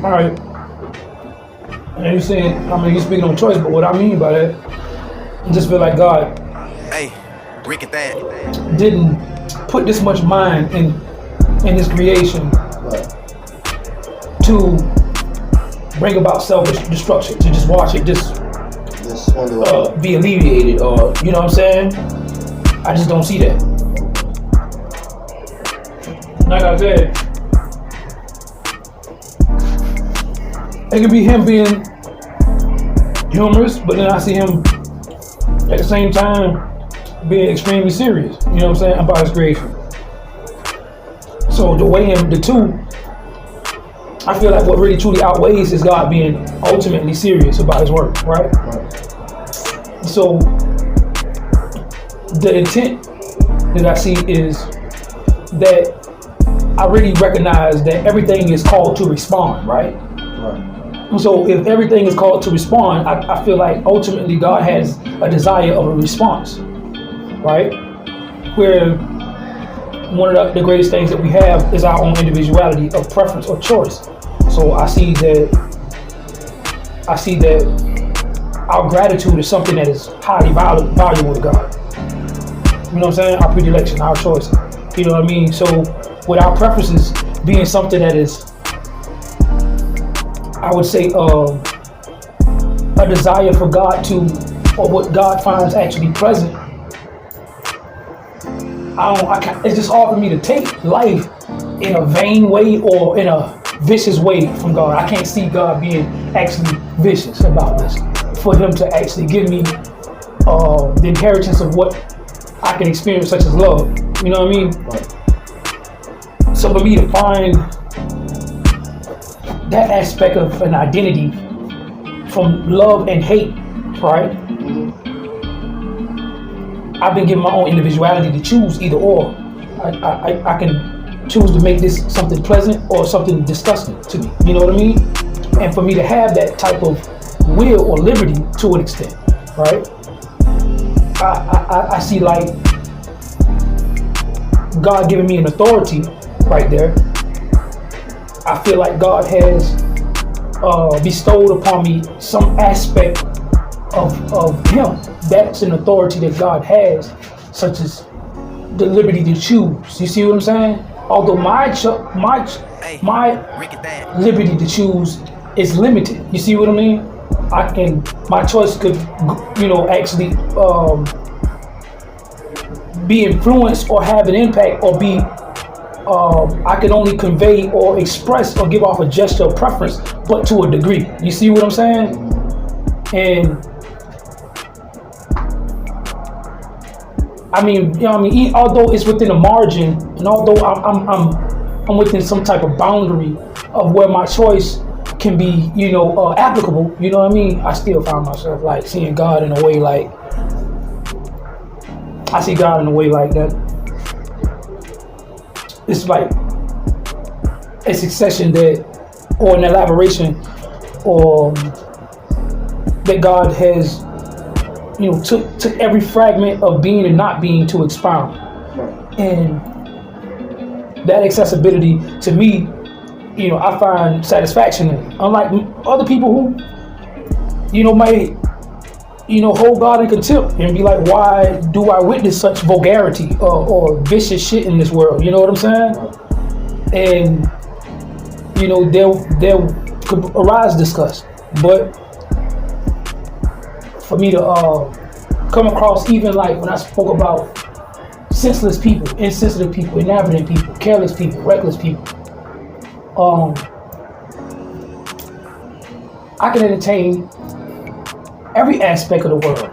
All right. And you're saying, I mean, you're speaking on choice, but what I mean by that, I just feel like God didn't put this much mind in His creation to bring about self-destruction, to just watch it just be alleviated, or you know what I'm saying? I just don't see that. Like I said, it could be Him being humorous, but then I see Him at the same time being extremely serious, you know what I'm saying, about His creation. So the way in the two, I feel like what really truly outweighs is God being ultimately serious about His work, right? So the intent that I see is that I really recognize that everything is called to respond, right? So if everything is called to respond, I feel like ultimately God has a desire of a response, right? Where one of the greatest things that we have is our own individuality of preference or choice. So I see that our gratitude is something that is highly valuable to God. You know what I'm saying? Our predilection, our choice. You know what I mean? So with our preferences being something that is, I would say, a desire for God to, or what God finds actually present. It's just hard for me to take life in a vain way or in a vicious way from God. I can't see God being actually vicious about this. For Him to actually give me the inheritance of what I can experience, such as love. You know what I mean? Right. So for me to find that aspect of an identity from love and hate, right? I've been given my own individuality to choose either or. I can choose to make this something pleasant or something disgusting to me. You know what I mean? And for me to have that type of will or liberty to an extent, right? I see like God giving me an authority right there. I feel like God has bestowed upon me some aspect of Him. That's an authority that God has, such as the liberty to choose. You see what I'm saying? Although my liberty to choose is limited. You see what I mean? My choice could, actually be influenced or have an impact or be, I can only convey or express or give off a gesture of preference, but to a degree. You see what I'm saying? And although it's within a margin, and although I'm within some type of boundary of where my choice can be, applicable, you know what I mean? I still find myself like seeing God in a way like, I see God in a way like that. It's like a succession or an elaboration, or that God has, took every fragment of being and not being to expound. And that accessibility to me, I find satisfaction in. Unlike other people who, might, hold God in contempt and be like, why do I witness such vulgarity or vicious shit in this world? You know what I'm saying? And, there could arise disgust. But for me to come across, even like when I spoke about senseless people, insensitive people, inavitable people, careless people, reckless people, I can entertain every aspect of the world.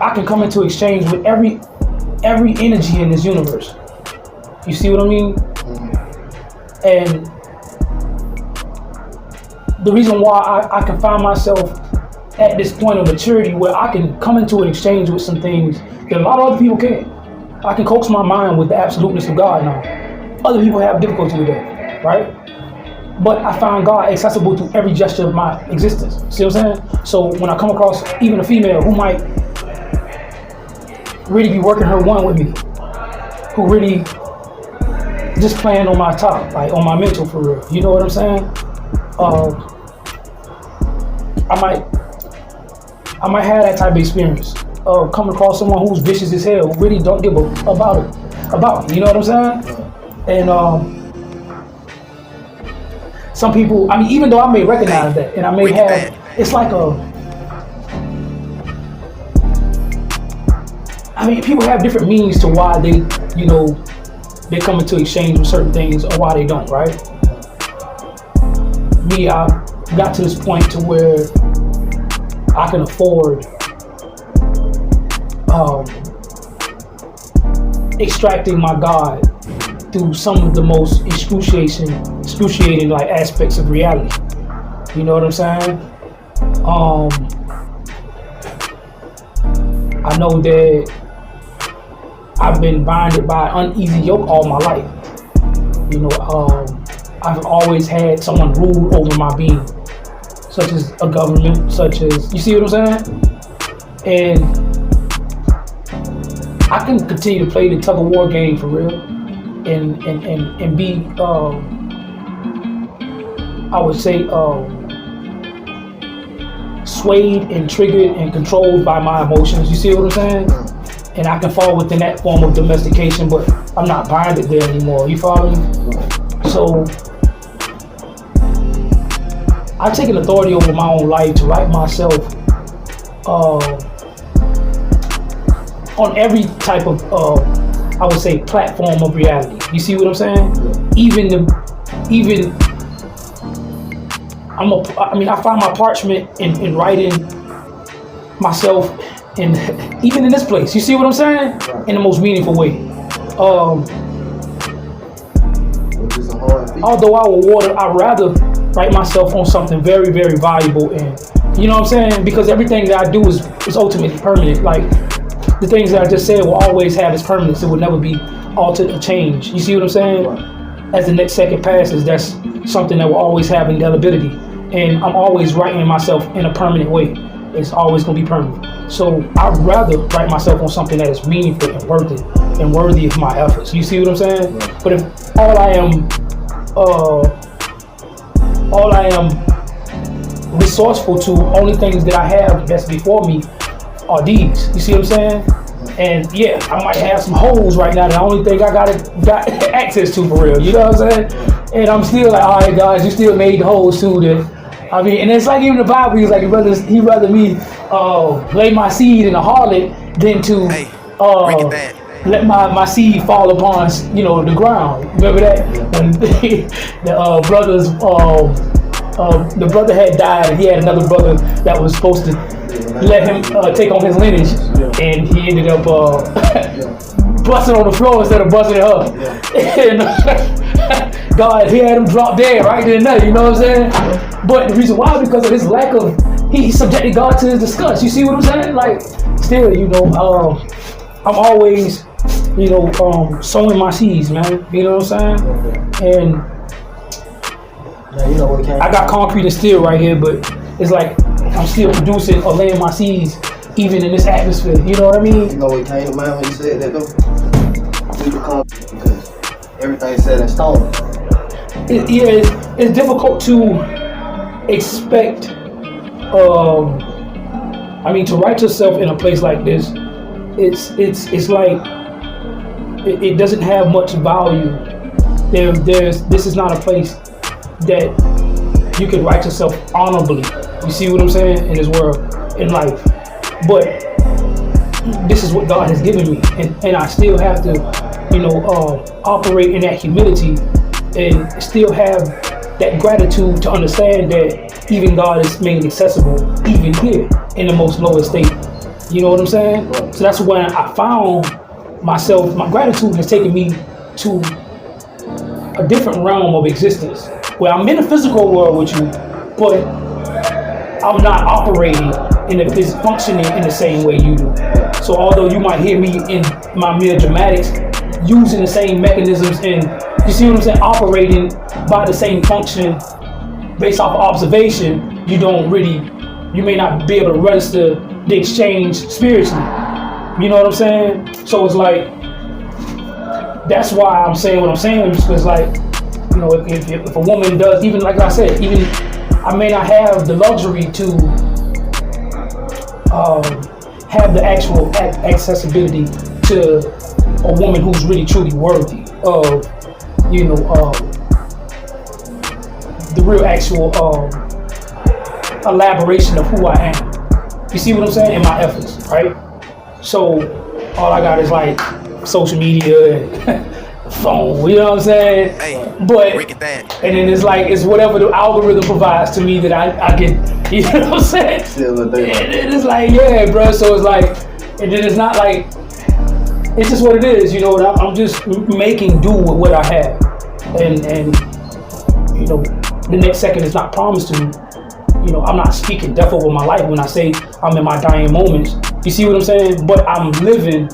I can come into exchange with every energy in this universe. You see what I mean? And the reason why I can find myself at this point of maturity where I can come into an exchange with some things that a lot of other people can't. I can coax my mind with the absoluteness of God now. Other people have difficulty with that, right? But I find God accessible to every gesture of my existence. See what I'm saying? So when I come across even a female who might really be working her one with me, who really just playing on my top, like on my mental for real. You know what I'm saying? I might have that type of experience of coming across someone who's vicious as hell, who really don't give about me. You know what I'm saying? And some people, I mean, even though I may recognize that, and I may have, it's like I mean, people have different means to why they, you know, they come into exchange with certain things or why they don't, right? Me, I got to this point to where I can afford extracting my God through some of the most excruciating like aspects of reality. You know what I'm saying? I know that I've been binded by uneasy yoke all my life. You know, I've always had someone rule over my being, such as a government, such as, you see what I'm saying? And I can continue to play the tug of war game for real, and be, I would say, swayed and triggered and controlled by my emotions. You see what I'm saying? And I can fall within that form of domestication, but I'm not binded there anymore. You follow me? So I've taken authority over my own life to right myself on every type of, I would say, platform of reality. You see what I'm saying? Even I find my parchment in writing myself, and even in this place. You see what I'm saying? In the most meaningful way. Although I'd rather write myself on something very, very valuable, and you know what I'm saying? Because everything that I do is ultimately permanent. Like the things that I just said will always have its permanence. It will never be altered or changed. You see what I'm saying? As the next second passes, that's something that will always have indelibility. And I'm always writing myself in a permanent way. It's always going to be permanent. So I'd rather write myself on something that is meaningful and worthy of my efforts. You see what I'm saying? But if all I am resourceful to, only things that I have that's before me are these. You see what I'm saying? And yeah, I might have some holes right now. The only thing I got access to for real. You know what I'm saying? And I'm still like, all right, guys, you still made the holes too. I mean, and it's like even the Bible, he's like, he'd rather me lay my seed in a harlot than to let my seed fall upon, you know, the ground. Remember that? When the brothers, the brother had died, and he had another brother that was supposed to let him take on his lineage, and he ended up busting on the floor instead of busting it up. And God, he had him drop dead right there and there, you know what I'm saying? But the reason why, because of his lack of, he subjected God to his disgust. You see what I'm saying? Like, still, you know, I'm always, you know, sowing my seeds, man. You know what I'm saying? And I got concrete and steel right here, but it's like I'm still producing or laying my seeds even in this atmosphere. You know what I mean? You know what came to mind when you said that though? We become, because everything's set in stone. It's difficult to expect, I mean, to write yourself in a place like this, it's like, it doesn't have much value. This is not a place that you can write yourself honorably. You see what I'm saying? In this world, in life. But this is what God has given me, and I still have to, you know, operate in that humility and still have that gratitude to understand that even God is made accessible even here in the most lowest state. You know what I'm saying? So that's when I found myself, my gratitude has taken me to a different realm of existence where I'm in the physical world with you, but I'm not operating functioning in the same way you do. So although you might hear me in my mere dramatics using the same mechanisms and, you see what I'm saying, operating by the same function based off of observation, you may not be able to register the exchange spiritually. You know what I'm saying? So it's like, that's why I'm saying what I'm saying, because like, you know, if a woman does, even like I said, even I may not have the luxury to have the actual accessibility to a woman who's really truly worthy of, you know, the real actual elaboration of who I am. You see what I'm saying? In my efforts, right? So all I got is like social media and phone, you know what I'm saying? Hey, but and then it's like it's whatever the algorithm provides to me that I get, you know what I'm saying? Still And it's like, yeah, bro. So it's like, and then it's not like, it's just what it is, you know. I'm just making do with what I have, and you know, the next second is not promised to me. You know, I'm not speaking death over my life when I say I'm in my dying moments. You see what I'm saying? But I'm living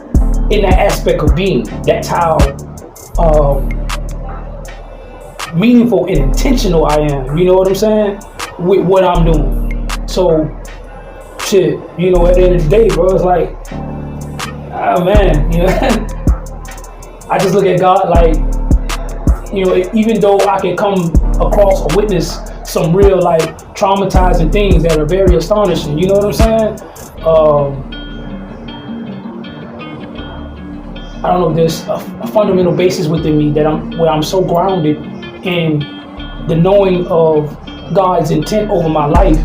in that aspect of being. That's how meaningful and intentional I am. You know what I'm saying? With what I'm doing. So, shit. You know, at the end of the day, bro, it's like, oh man, you know, I just look at God like, you know, even though I can come across or witness some real like traumatizing things that are very astonishing, you know what I'm saying? I don't know, there's a fundamental basis within me that where I'm so grounded in the knowing of God's intent over my life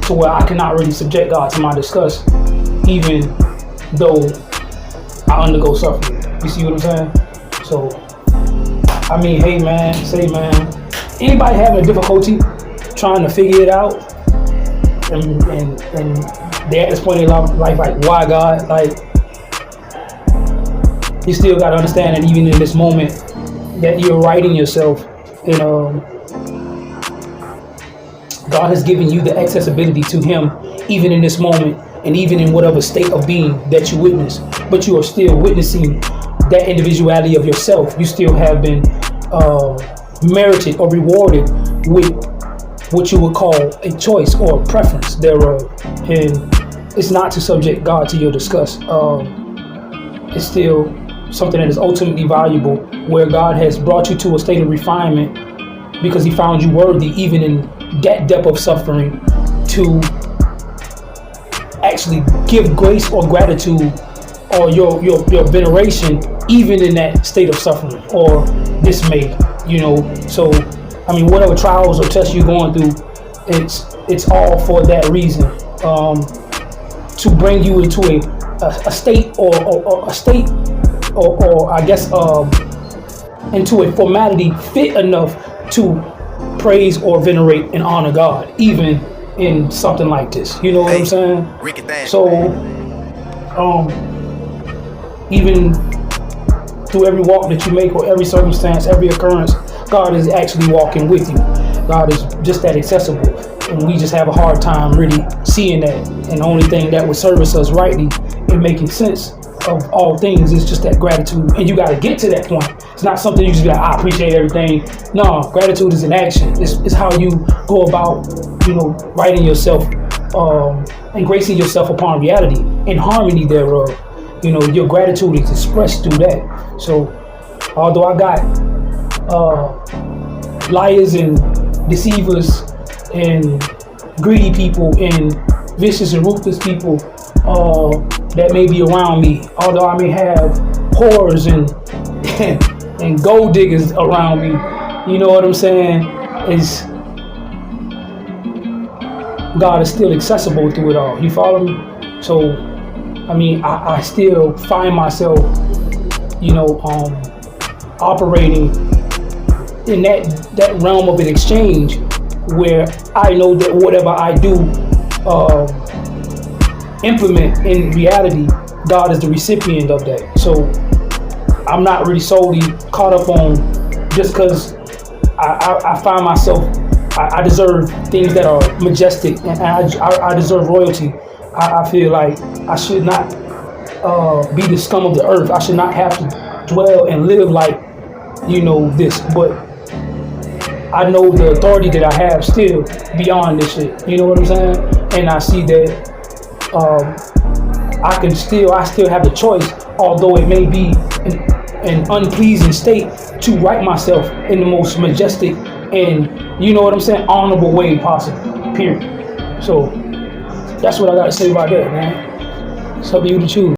to where I cannot really subject God to my disgust, even though I undergo suffering. You see what I'm saying? So, I mean, hey man, say man, anybody having a difficulty trying to figure it out, and they're at this point in their life, like, why God? Like, you still got to understand that even in this moment that you're writing yourself, and God has given you the accessibility to Him, even in this moment, and even in whatever state of being that you witness. But you are still witnessing that individuality of yourself. You still have been merited or rewarded with what you would call a choice or a preference thereof. And it's not to subject God to your disgust. It's still something that is ultimately valuable, where God has brought you to a state of refinement because He found you worthy, even in that depth of suffering, to actually give grace or gratitude or your veneration, even in that state of suffering or dismay, you know. So, I mean, whatever trials or tests you're going through, it's all for that reason, to bring you into a state or a state or I guess into a formality fit enough to praise or venerate and honor God, even in something like this. You know what I'm saying? So, even through every walk that you make or every circumstance, every occurrence, God is actually walking with you. God is just that accessible, and we just have a hard time really seeing that. And the only thing that would service us rightly in making sense of all things is just that gratitude. And you got to get to that point. It's not something you just be like, I appreciate everything. No, gratitude is an action. It's how you go about, you know, writing yourself and gracing yourself upon reality in harmony thereof. You know, your gratitude is expressed through that. So, although I got liars and deceivers and greedy people and vicious and ruthless people that may be around me, although I may have whores and gold diggers around me, you know what I'm saying, is God is still accessible through it all. You follow me? So, I mean, I still find myself, you know, operating in that realm of an exchange where I know that whatever I do implement in reality, God is the recipient of that. So I'm not really solely caught up on just because I find myself, I deserve things that are majestic and I deserve royalty. I feel like I should not be the scum of the earth. I should not have to dwell and live like, you know, this. But I know the authority that I have still beyond this shit. You know what I'm saying? And I see that I still have the choice, although it may be and unpleasing state to right myself in the most majestic and, you know what I'm saying, honorable way possible, period. So that's what I got to say about that, man. It's up to you to choose.